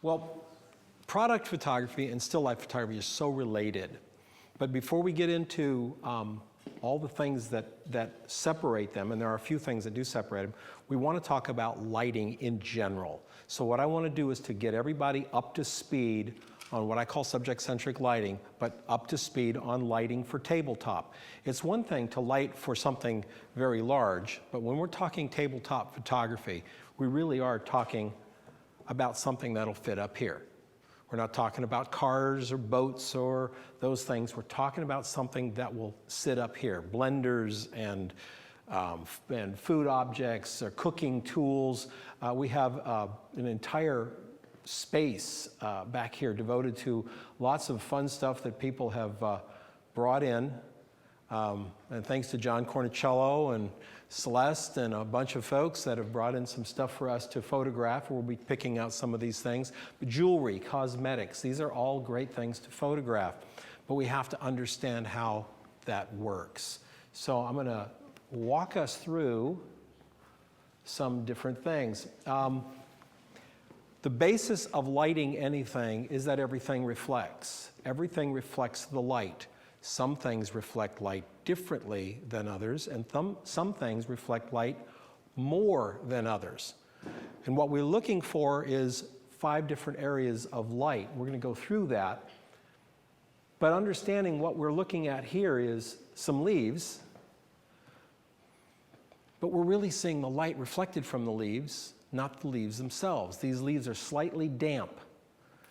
Well, product photography and still life photography is so related. But before we get into all the things that separate them, and there are a few things that do separate them, we want to talk about lighting in general. So what I want to do is to get everybody up to speed on what I call subject-centric lighting, but up to speed on lighting for tabletop. It's one thing to light for something very large, but when we're talking tabletop photography, we really are talking about something that'll fit up here. We're not talking about cars or boats or those things. We're talking about something that will sit up here. Blenders and food objects or cooking tools. We have an entire space back here devoted to lots of fun stuff that people have brought in. And thanks to John Cornicello and Celeste and a bunch of folks that have brought in some stuff for us to photograph. We'll be picking out some of these things. But jewelry, cosmetics, these are all great things to photograph. But we have to understand how that works. So I'm going to walk us through some different things. The basis of lighting anything is that everything reflects. Everything reflects the light. Some things reflect light differently than others, and some things reflect light more than others. And what we're looking for is 5 different areas of light. We're going to go through that. But understanding what we're looking at here is some leaves, but we're really seeing the light reflected from the leaves, not the leaves themselves. These leaves are slightly damp.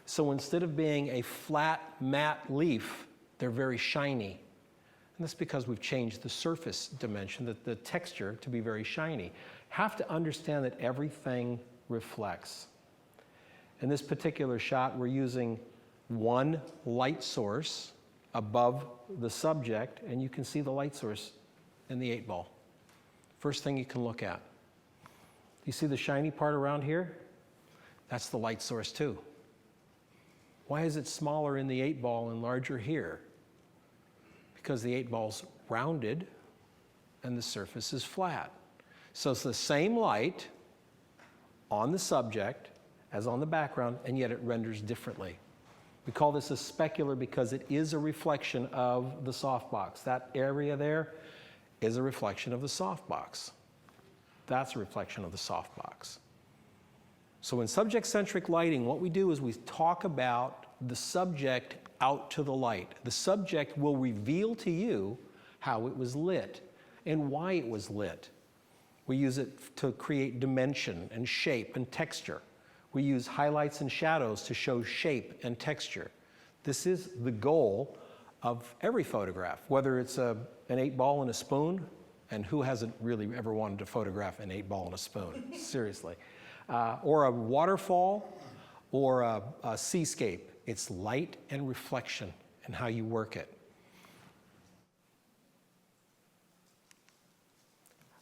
So instead of being a flat, matte leaf, they're very shiny. And that's because we've changed the surface dimension, the texture, to be very shiny. Have to understand that everything reflects. In this particular shot, we're using one light source above the subject, and you can see the light source in the 8-ball. First thing you can look at. You see the shiny part around here? That's the light source too. Why is it smaller in the 8-ball and larger here? Because the 8-ball's rounded and the surface is flat. So it's the same light on the subject as on the background, and yet it renders differently. We call this a specular because it is a reflection of the softbox. That area there is a reflection of the softbox. That's a reflection of the softbox. So in subject-centric lighting, what we do is we talk about the subject out to the light. The subject will reveal to you how it was lit and why it was lit. We use it to create dimension and shape and texture. We use highlights and shadows to show shape and texture. This is the goal of every photograph, whether it's an 8-ball and a spoon, and who hasn't really ever wanted to photograph an 8-ball and a spoon, seriously, or a waterfall or a seascape. It's light and reflection and how you work it.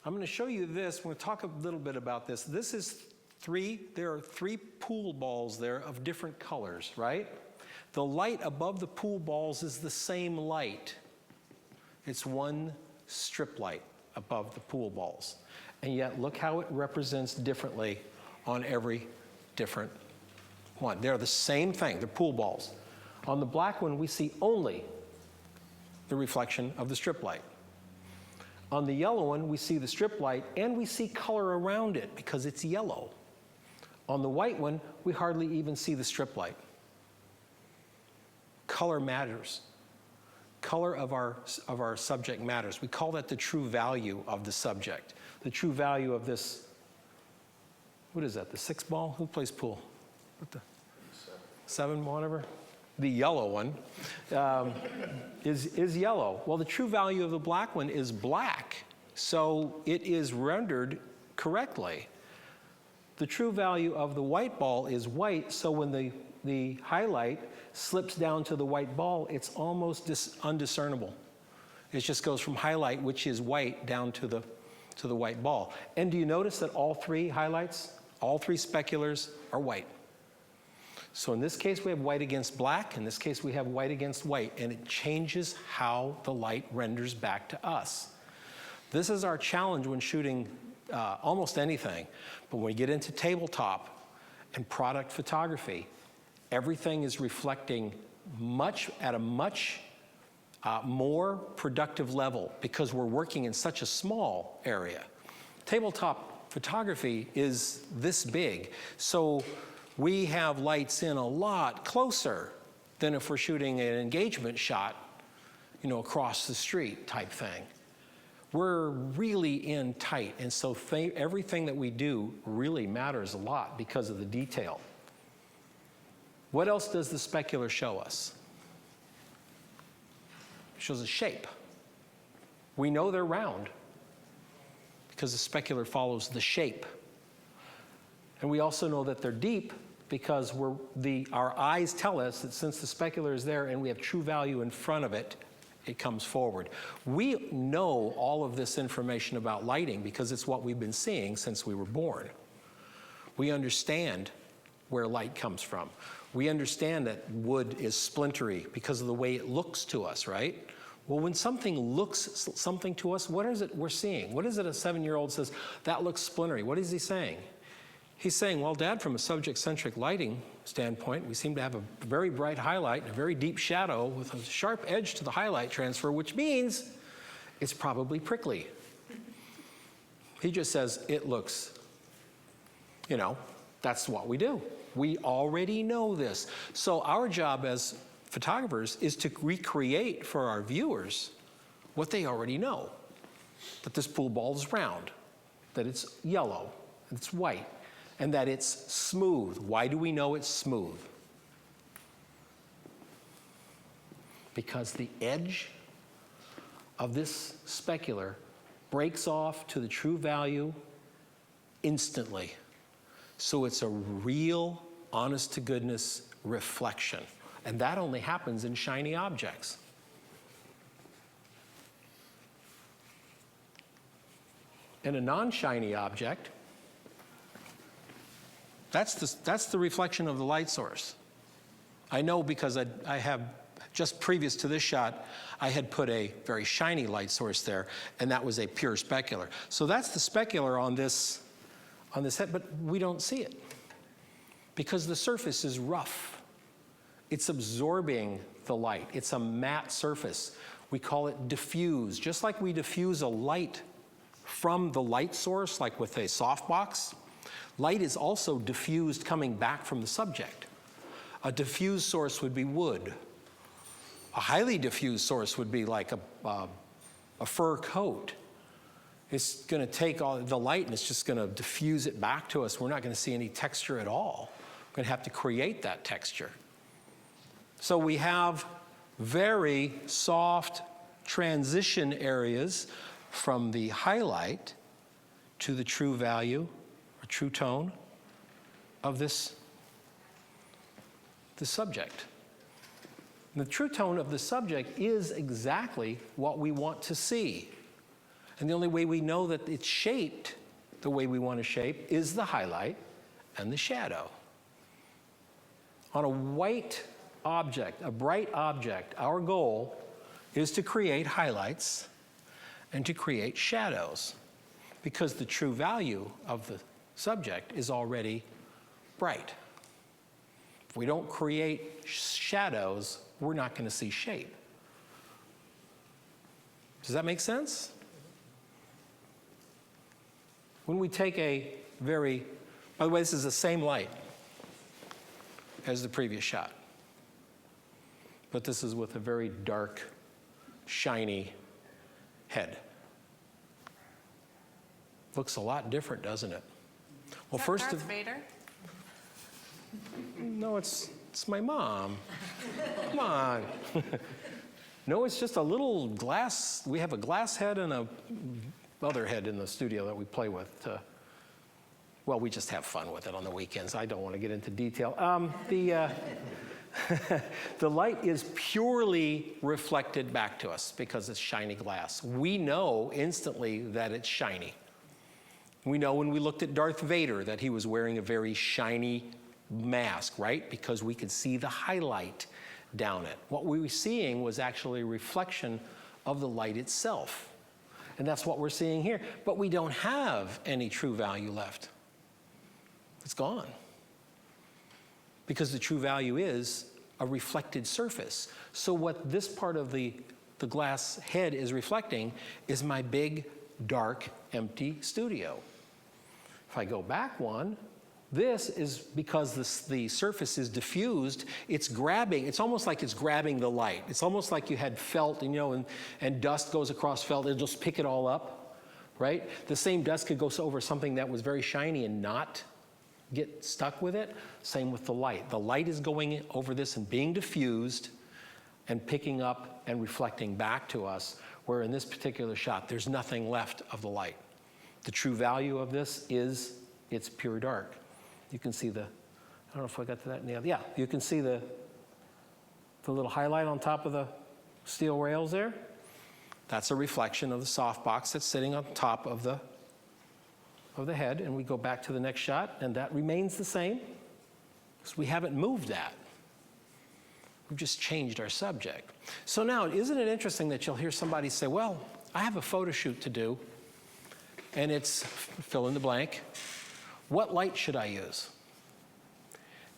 I'm going to show you this. We're going to talk a little bit about this. This is there are 3 pool balls there of different colors, right? The light above the pool balls is the same light. It's one strip light above the pool balls. And yet look how it represents differently on every different one. They're the same thing, they're pool balls. On the black one, we see only the reflection of the strip light. On the yellow one, we see the strip light and we see color around it because it's yellow. On the white one, we hardly even see the strip light. Color matters. Color of our subject matters. We call that the true value of the subject. The true value of this, what is that, the 6-ball? Who plays pool? What the 7, whatever? The yellow one is yellow. Well, the true value of the black one is black, so it is rendered correctly. The true value of the white ball is white, so when the highlight slips down to the white ball, it's almost undiscernible. It just goes from highlight, which is white, down to the white ball. And do you notice that all 3 highlights, all 3 speculars are white? So in this case, we have white against black. In this case, we have white against white, and it changes how the light renders back to us. This is our challenge when shooting almost anything. But when we get into tabletop and product photography, Everything is reflecting at a much more productive level because we're working in such a small area. Tabletop photography is this big, so we have lights in a lot closer than if we're shooting an engagement shot, across the street type thing. We're really in tight, and so everything that we do really matters a lot because of the detail. What else does the specular show us? It shows a shape. We know they're round because the specular follows the shape. And we also know that they're deep because our eyes tell us that since the specular is there and we have true value in front of it, it comes forward. We know all of this information about lighting because it's what we've been seeing since we were born. We understand where light comes from. We understand that wood is splintery because of the way it looks to us, right? Well, when something looks something to us, what is it we're seeing? What is it a 7-year-old says, that looks splintery? What is he saying? He's saying, well, Dad, from a subject-centric lighting standpoint, we seem to have a very bright highlight and a very deep shadow with a sharp edge to the highlight transfer, which means it's probably prickly. He just says, it looks, that's what we do. We already know this. So our job as photographers is to recreate for our viewers what they already know. That this pool ball is round, that it's yellow, and it's white, and that it's smooth. Why do we know it's smooth? Because the edge of this specular breaks off to the true value instantly. So it's a real, honest-to-goodness reflection. And that only happens in shiny objects. In a non-shiny object, that's the reflection of the light source. I know because I have, just previous to this shot, I had put a very shiny light source there, and that was a pure specular. So that's the specular on this head, but we don't see it because the surface is rough. It's absorbing the light. It's a matte surface. We call it diffuse. Just like we diffuse a light from the light source, like with a softbox, light is also diffused coming back from the subject. A diffused source would be wood. A highly diffused source would be like a fur coat. It's going to take all the light and it's just going to diffuse it back to us. We're not going to see any texture at all. We're going to have to create that texture. So we have very soft transition areas from the highlight to the true value or true tone of this subject. And the true tone of the subject is exactly what we want to see. And the only way we know that it's shaped the way we want to shape is the highlight and the shadow. On a white object, a bright object, our goal is to create highlights and to create shadows because the true value of the subject is already bright. If we don't create shadows, we're not going to see shape. Does that make sense? When we take a very, by the way, this is the same light as the previous shot, but this is with a very dark, shiny head. Looks a lot different, doesn't it? Well, first Darth Vader? No, it's my mom. Come on. No, it's just a little glass. We have a glass head and a other head in the studio that we play with. Well, we just have fun with it on the weekends. I don't want to get into detail. The light is purely reflected back to us because it's shiny glass. We know instantly that it's shiny. We know when we looked at Darth Vader that he was wearing a very shiny mask, right? Because we could see the highlight down it. What we were seeing was actually a reflection of the light itself. And that's what we're seeing here. But we don't have any true value left. It's gone. because the true value is a reflected surface. So what this part of the glass head is reflecting is my big, dark, empty studio. If I go back one, this is because the surface is diffused, it's grabbing, it's almost like it's grabbing the light. It's almost like you had felt, and dust goes across felt, it'll just pick it all up, right? The same dust could go over something that was very shiny and not get stuck with it. Same with the light. The light is going over this and being diffused and picking up and reflecting back to us, where in this particular shot, there's nothing left of the light. The true value of this is it's pure dark. You can see I don't know if I got to that in the other, yeah, you can see the little highlight on top of the steel rails there. That's a reflection of the softbox that's sitting on top of the head, and we go back to the next shot, and that remains the same, because we haven't moved that. We've just changed our subject. So now, isn't it interesting that you'll hear somebody say, well, I have a photo shoot to do, and it's fill in the blank. What light should I use?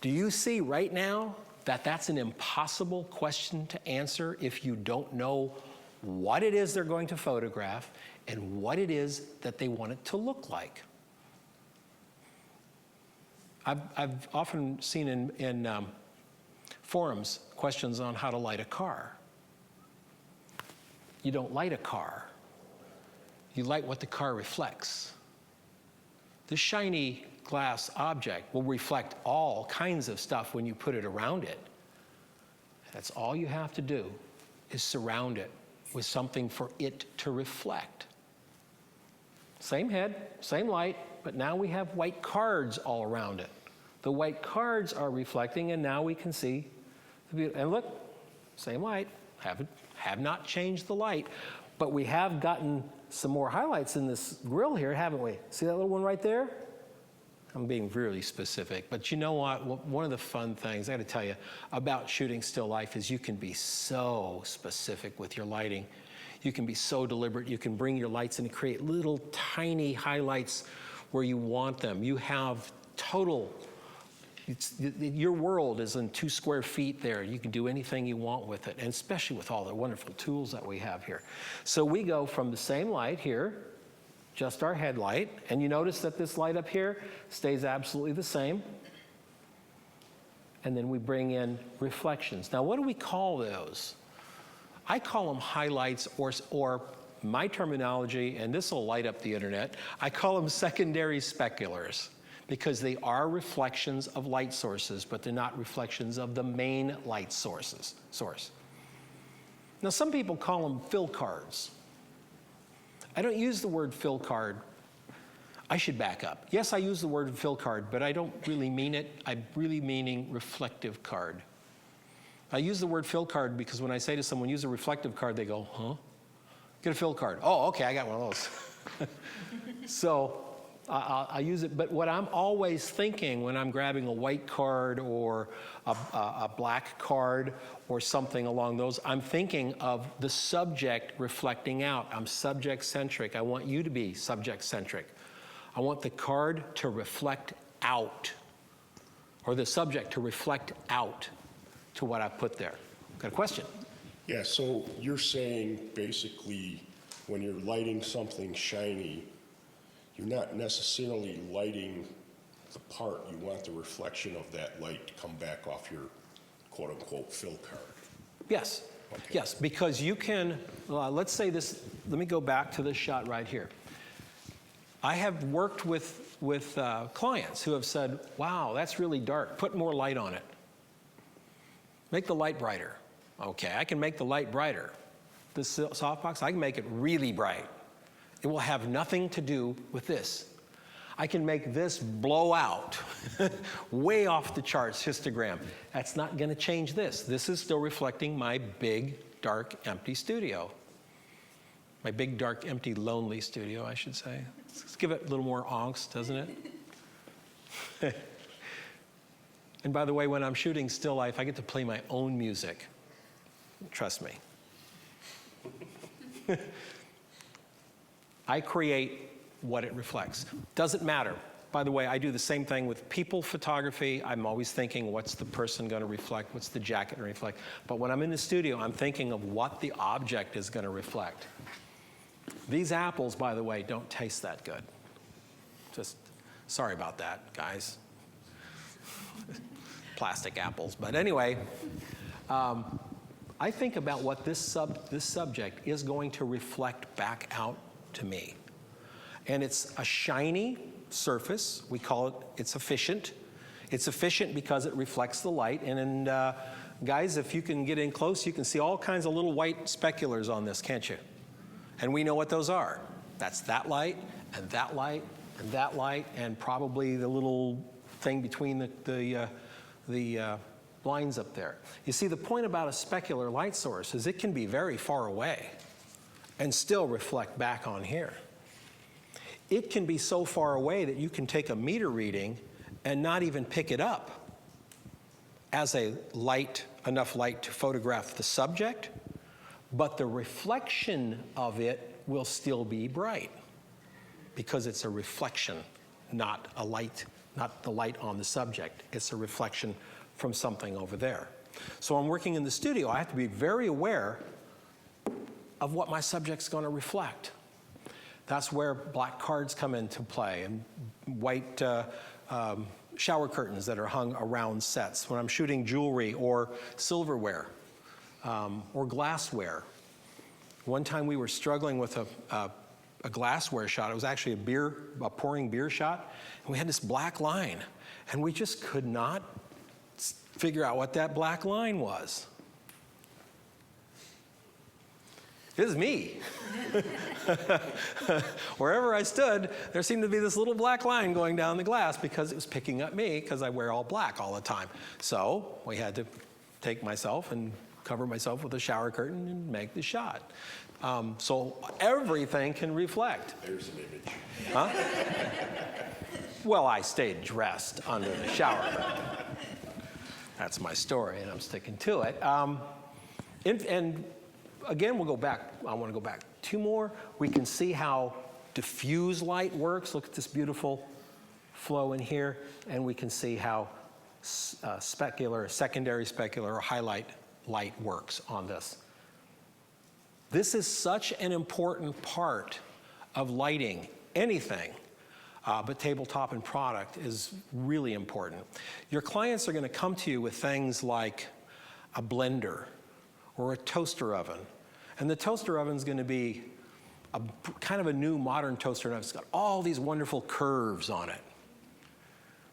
Do you see right now that that's an impossible question to answer if you don't know what it is they're going to photograph and what it is that they want it to look like? I've often seen in forums questions on how to light a car. You don't light a car. You light what the car reflects. This shiny glass object will reflect all kinds of stuff when you put it around it. That's all you have to do, is surround it with something for it to reflect. Same head, same light, but now we have white cards all around it. The white cards are reflecting, and now we can see the beauty. And look, same light, have not changed the light, but we have gotten some more highlights in this grill here, haven't we? See that little one right there? I'm being really specific, but you know what? One of the fun things, I gotta tell you, about shooting still life is you can be so specific with your lighting. You can be so deliberate. You can bring your lights in and create little tiny highlights where you want them. You have total, your world is in 2 square feet there. You can do anything you want with it, and especially with all the wonderful tools that we have here. So we go from the same light here, just our headlight, and you notice that this light up here stays absolutely the same. And then we bring in reflections. Now, what do we call those? I call them highlights, or my terminology, and this will light up the internet, I call them secondary speculars, because they are reflections of light sources, but they're not reflections of the main light source. Now, some people call them fill cards. I don't use the word fill card. I should back up. Yes, I use the word fill card, but I don't really mean it. I'm really meaning reflective card. I use the word fill card because when I say to someone, use a reflective card, they go, huh? Get a fill card. Oh, okay, I got one of those. So I use it, but what I'm always thinking when I'm grabbing a white card or a black card or something along those, I'm thinking of the subject reflecting out. I'm subject-centric. I want you to be subject-centric. I want the card to reflect out, or the subject to reflect out to what I put there. Got a question? Yeah, so you're saying basically when you're lighting something shiny, you're not necessarily lighting the part. You want the reflection of that light to come back off your quote-unquote fill card. Yes. Okay. Yes, because you can, let's say this, let me go back to this shot right here. I have worked with clients who have said, wow, that's really dark. Put more light on it. Make the light brighter. Okay, I can make the light brighter. This softbox, I can make it really bright. It will have nothing to do with this. I can make this blow out, way off the charts histogram. That's not gonna change this. This is still reflecting my big, dark, empty studio. My big, dark, empty, lonely studio, I should say. Let's give it a little more angst, doesn't it? And by the way, when I'm shooting still life, I get to play my own music. Trust me. I create what it reflects. Doesn't matter. By the way, I do the same thing with people photography. I'm always thinking, what's the person going to reflect? What's the jacket going to reflect? But when I'm in the studio, I'm thinking of what the object is going to reflect. These apples, by the way, don't taste that good. Just sorry about that, guys. Plastic apples. But anyway, I think about what this subject is going to reflect back out to me. And it's a shiny surface. We call it, it's efficient. It's efficient because it reflects the light. And guys, if you can get in close, you can see all kinds of little white speculars on this, can't you? And we know what those are. That's that light, and that light, and that light, and probably the little thing between the lines up there. You see, the point about a specular light source is it can be very far away and still reflect back on here. It can be so far away that you can take a meter reading and not even pick it up as enough light to photograph the subject, but the reflection of it will still be bright because it's a reflection, not a light, not the light on the subject. It's a reflection from something over there. So I'm working in the studio. I have to be very aware of what my subject's going to reflect. That's where black cards come into play and white shower curtains that are hung around sets. When I'm shooting jewelry or silverware or glassware. One time we were struggling with a glassware shot. It was actually a pouring beer shot. And we had this black line. And we just could not figure out what that black line was. It was me. Wherever I stood, there seemed to be this little black line going down the glass because it was picking up me because I wear all black all the time. So we had to take myself and cover myself with a shower curtain and make the shot. So everything can reflect. There's an image. Huh? Well, I stayed dressed under the shower curtain. That's my story, and I'm sticking to it. And again, we'll go back. I want to go back 2 more. We can see how diffuse light works. Look at this beautiful flow in here. And we can see how specular, secondary specular, or highlight light works on this. This is such an important part of lighting anything, but tabletop and product is really important. Your clients are going to come to you with things like a blender or a toaster oven. And the toaster oven is going to be kind of a new modern toaster oven. It's got all these wonderful curves on it,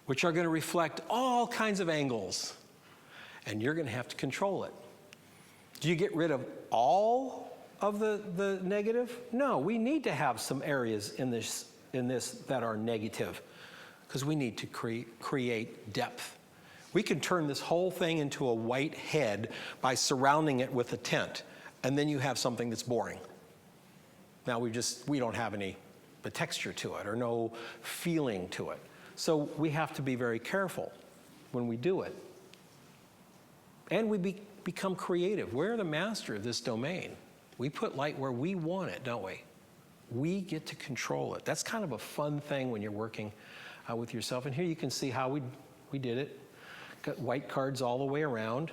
which are going to reflect all kinds of angles. And you're going to have to control it. Do you get rid of all of the negative? No, we need to have some areas in this that are negative because we need to create depth. We can turn this whole thing into a white head by surrounding it with a tent, and then you have something that's boring. Now we don't have any texture to it or no feeling to it. So we have to be very careful when we do it. And we become creative. We're the master of this domain. We put light where we want it, don't we? We get to control it. That's kind of a fun thing when you're working with yourself. And here you can see how we did it. Got white cards all the way around,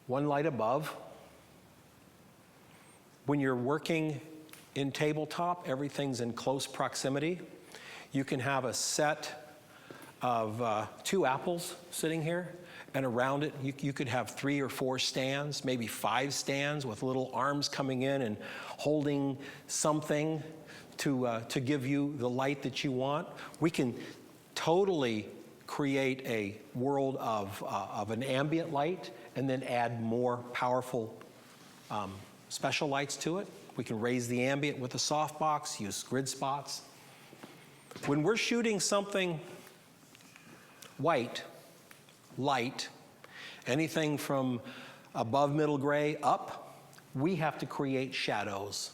one light above. When you're working in tabletop, everything's in close proximity. You can have a set of 2 apples sitting here, and around it you could have 3 or 4 stands, maybe 5 stands with little arms coming in and holding something to give you the light that you want. We can totally create a world of an ambient light and then add more powerful special lights to it. We can raise the ambient with a softbox, use grid spots. When we're shooting something white, light, anything from above middle gray up, we have to create shadows.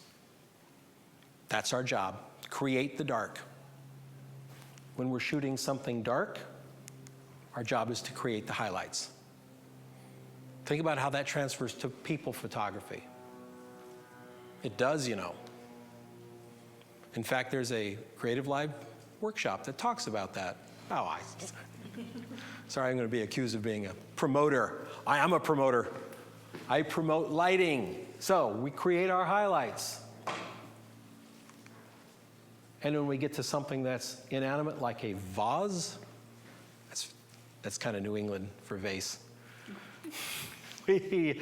That's our job, create the dark. When we're shooting something dark, our job is to create the highlights. Think about how that transfers to people photography. It does, you know. In fact, there's a creativeLIVE workshop that talks about that. Oh, sorry, I'm going to be accused of being a promoter. I am a promoter. I promote lighting. So we create our highlights. And when we get to something that's inanimate, like a vase, that's kind of New England for vase. We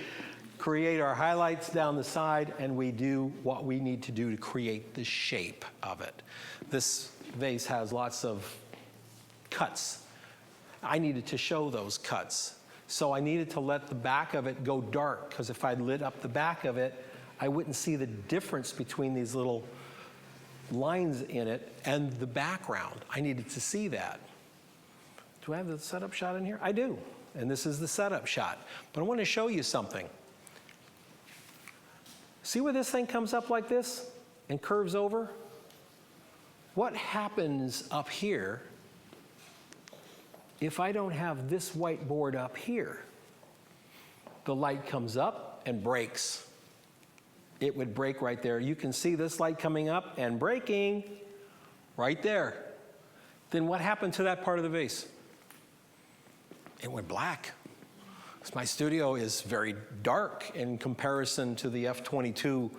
create our highlights down the side, and we do what we need to do to create the shape of it. This vase has lots of cuts. I needed to show those cuts. So I needed to let the back of it go dark, because if I lit up the back of it, I wouldn't see the difference between these little lines in it and the background. I needed to see that. Do I have the setup shot in here? I do. And this is the setup shot. But I want to show you something. See where this thing comes up like this and curves over? What happens up here if I don't have this whiteboard up here? The light comes up and breaks. It would break right there. You can see this light coming up and breaking right there. Then what happened to that part of the vase? It went black. My studio is very dark in comparison to the F-22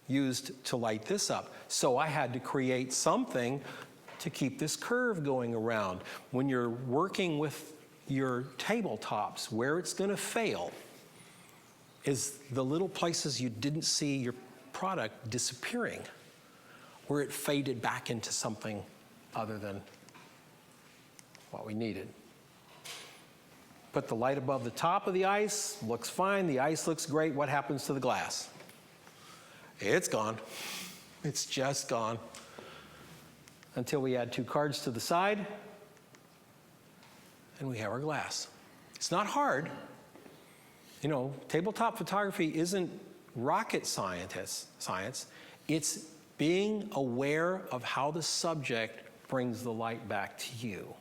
used to light this up. So I had to create something to keep this curve going around. When you're working with your tabletops, where it's going to fail is the little places you didn't see your product disappearing, where it faded back into something other than what we needed. Put the light above the top of the ice, looks fine, the ice looks great. What happens to the glass? It's gone. It's just gone. Until we add 2 cards to the side, and we have our glass. It's not hard. You know, tabletop photography isn't rocket science. It's being aware of how the subject brings the light back to you.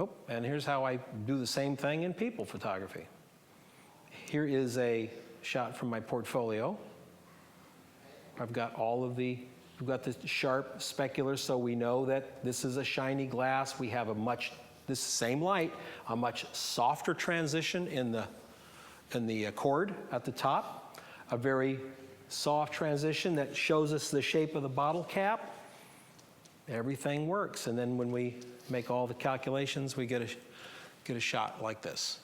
Oh, and here's how I do the same thing in people photography. Here is a shot from my portfolio. I've got we've got the sharp specular, so we know that this is a shiny glass. We have this same light, a much softer transition in the cord at the top, a very soft transition that shows us the shape of the bottle cap. Everything works, and then when we make all the calculations, we get a shot like this,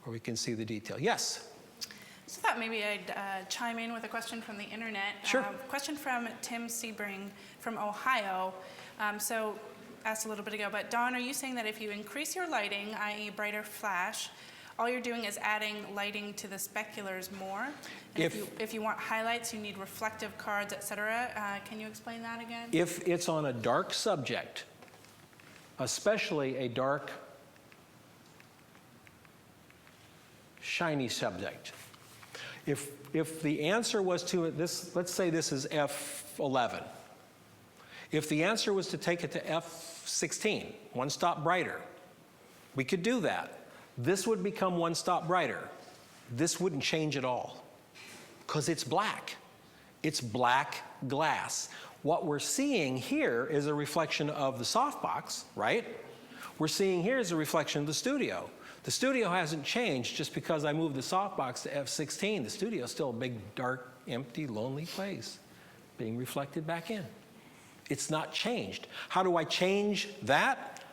where we can see the detail. Yes? So I thought maybe I'd chime in with a question from the internet. Sure. Question from Tim Sebring from Ohio. So asked a little bit ago, but Don, are you saying that if you increase your lighting, i.e. brighter flash, all you're doing is adding lighting to the speculars more? And if you want highlights, you need reflective cards, etc. Can you explain that again? If it's on a dark subject, especially a dark, shiny subject, if the answer was to this, let's say this is F11. If the answer was to take it to F16, 1 stop brighter, we could do that. This would become 1 stop brighter. This wouldn't change at all, because it's black. It's black glass. What we're seeing here is a reflection of the softbox, right? We're seeing here is a reflection of the studio. The studio hasn't changed just because I moved the softbox to F16. The studio is still a big, dark, empty, lonely place being reflected back in. It's not changed. How do I change that?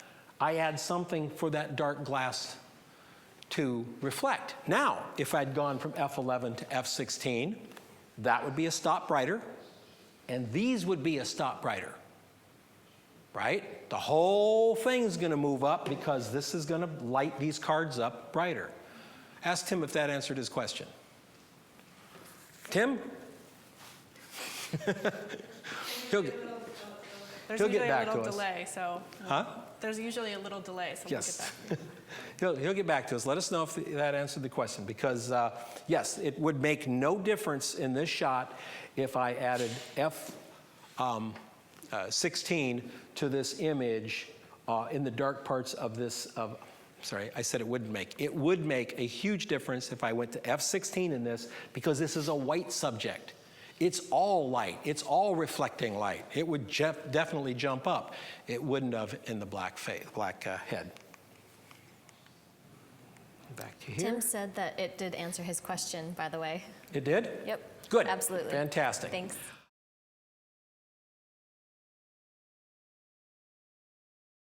I add something for that dark glass to reflect. Now, if I'd gone from F11 to F16, that would be a stop brighter, and these would be a stop brighter, right? The whole thing's going to move up because this is going to light these cards up brighter. Ask Tim if that answered his question. Tim? He'll get back to us. There's usually a little delay, so Huh? there's usually a little delay, so Yes. we'll get back. He'll get back to us. Let us know if that answered the question, because yes, it would make no difference in this shot if I added F16 to this image in the dark parts of this. Sorry, I said it wouldn't make. It would make a huge difference if I went to F16 in this, because this is a white subject. it's all light. It's all reflecting light. It would definitely jump up. It wouldn't have in the black head. Back to here. Tim said that it did answer his question, by the way. It did? Yep. Good. Absolutely. Fantastic. Thanks.